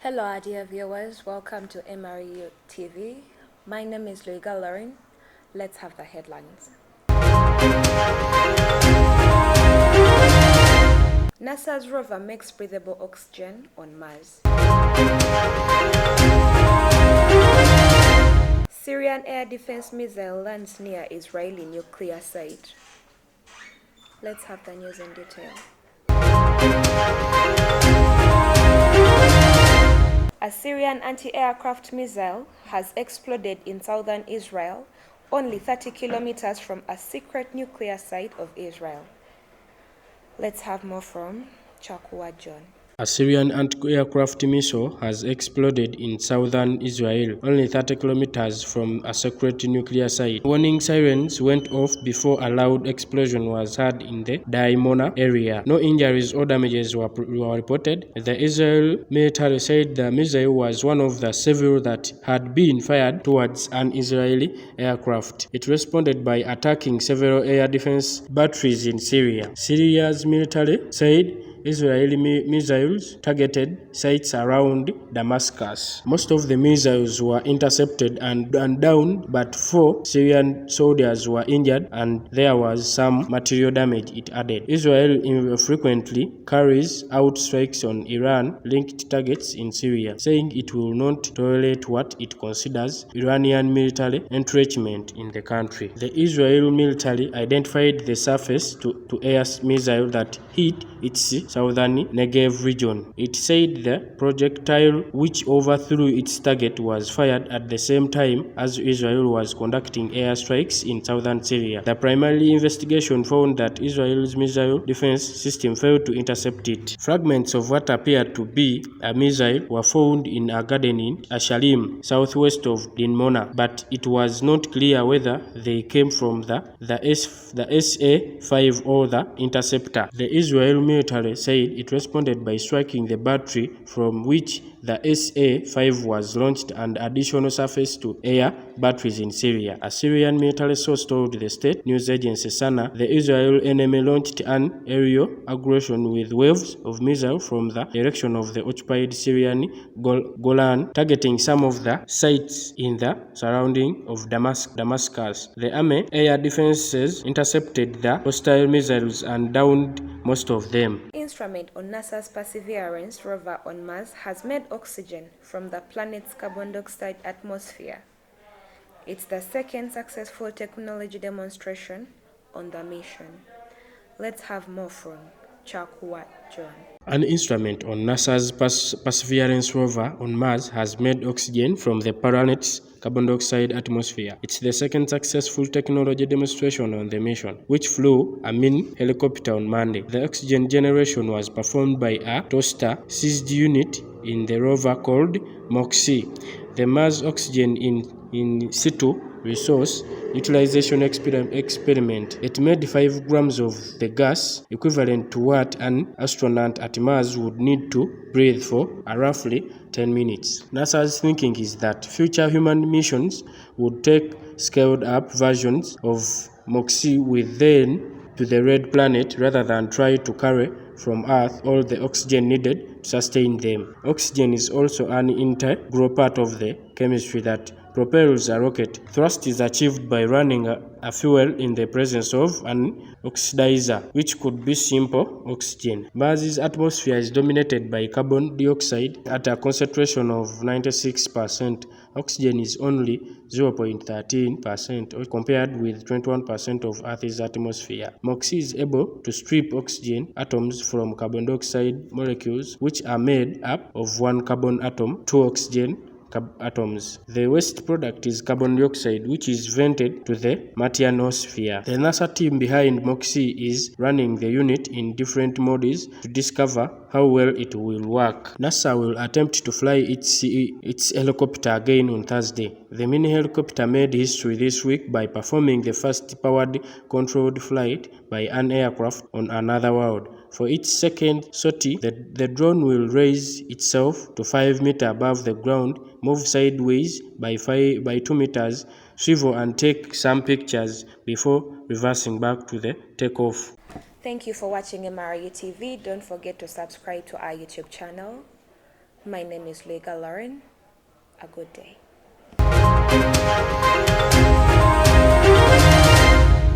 Hello, our dear viewers. Welcome to MRU TV. My name is Luiga Lauren. Let's have the headlines. NASA's rover makes breathable oxygen on Mars. Syrian air defense missile lands near Israeli nuclear site. Let's have the news in detail. A Syrian anti-aircraft missile has exploded in southern Israel, only 30 kilometers from a secret nuclear site of Israel. Let's have more from Chakwa John. A Syrian anti-aircraft missile has exploded in southern Israel, only 30 kilometers from a secret nuclear site. Warning sirens went off before a loud explosion was heard in the Dimona area. No injuries or damages were reported. The Israel military said the missile was one of the several that had been fired towards an Israeli aircraft. It responded by attacking several air defense batteries in Syria. Syria's military said Israeli missiles targeted sites around Damascus. Most of the missiles were intercepted and downed, but 4 Syrian soldiers were injured and there was some material damage, it added. Israel frequently carries out strikes on Iran-linked targets in Syria, saying it will not tolerate what it considers Iranian military entrenchment in the country. The Israeli military identified the surface-to-air missile that hit its southern Negev region. It said the projectile, which overthrew its target, was fired at the same time as Israel was conducting airstrikes in southern Syria. The primary investigation found that Israel's missile defense system failed to intercept it. Fragments of what appeared to be a missile were found in a garden in Ashalim, southwest of Dimona, but it was not clear whether they came from the SA-5 or the interceptor. The Israeli military said it responded by striking the battery from which the SA-5 was launched and additional surface-to-air batteries in Syria. A Syrian military source told the state news agency SANA the Israeli enemy launched an aerial aggression with waves of missiles from the direction of the occupied Syrian Golan, targeting some of the sites in the surrounding of Damascus. The army air defenses intercepted the hostile missiles and downed most of them. Instrument on NASA's Perseverance rover on Mars has made oxygen from the planet's carbon dioxide atmosphere. It's the second successful technology demonstration on the mission. Let's have more from Chakwa John. An instrument on NASA's Perseverance rover on Mars has made oxygen from the planet's carbon dioxide atmosphere. It's the second successful technology demonstration on the mission, which flew a mini helicopter on Monday. The oxygen generation was performed by a toaster seized unit in the rover called MOXIE. The Mars Oxygen in situ resource utilization experiment. It made 5 grams of the gas, equivalent to what an astronaut at Mars would need to breathe for roughly 10 minutes. NASA's thinking is that future human missions would take scaled-up versions of MOXIE with them to the red planet rather than try to carry from Earth all the oxygen needed to sustain them. Oxygen is also an integral part of the chemistry that propels a rocket. Thrust is achieved by running a fuel in the presence of an oxidizer, which could be simple oxygen. Mars's atmosphere is dominated by carbon dioxide at a concentration of 96%. Oxygen is only 0.13% compared with 21% of Earth's atmosphere. MOXIE is able to strip oxygen atoms from carbon dioxide molecules, which are made up of 1 carbon atom, 2 oxygen atoms. The waste product is carbon dioxide, which is vented to the Martianosphere. The NASA team behind MOXIE is running the unit in different modes to discover how well it will work. NASA will attempt to fly its helicopter again on Thursday. The mini helicopter made history this week by performing the first powered controlled flight by an aircraft on another world. For each second sortie, the drone will raise itself to 5 meters above the ground, move sideways by 2 meters, swivel and take some pictures before reversing back to the takeoff. Thank you for watching MRU TV. Don't forget to subscribe to our YouTube channel. My name is Lega Lauren. A good day.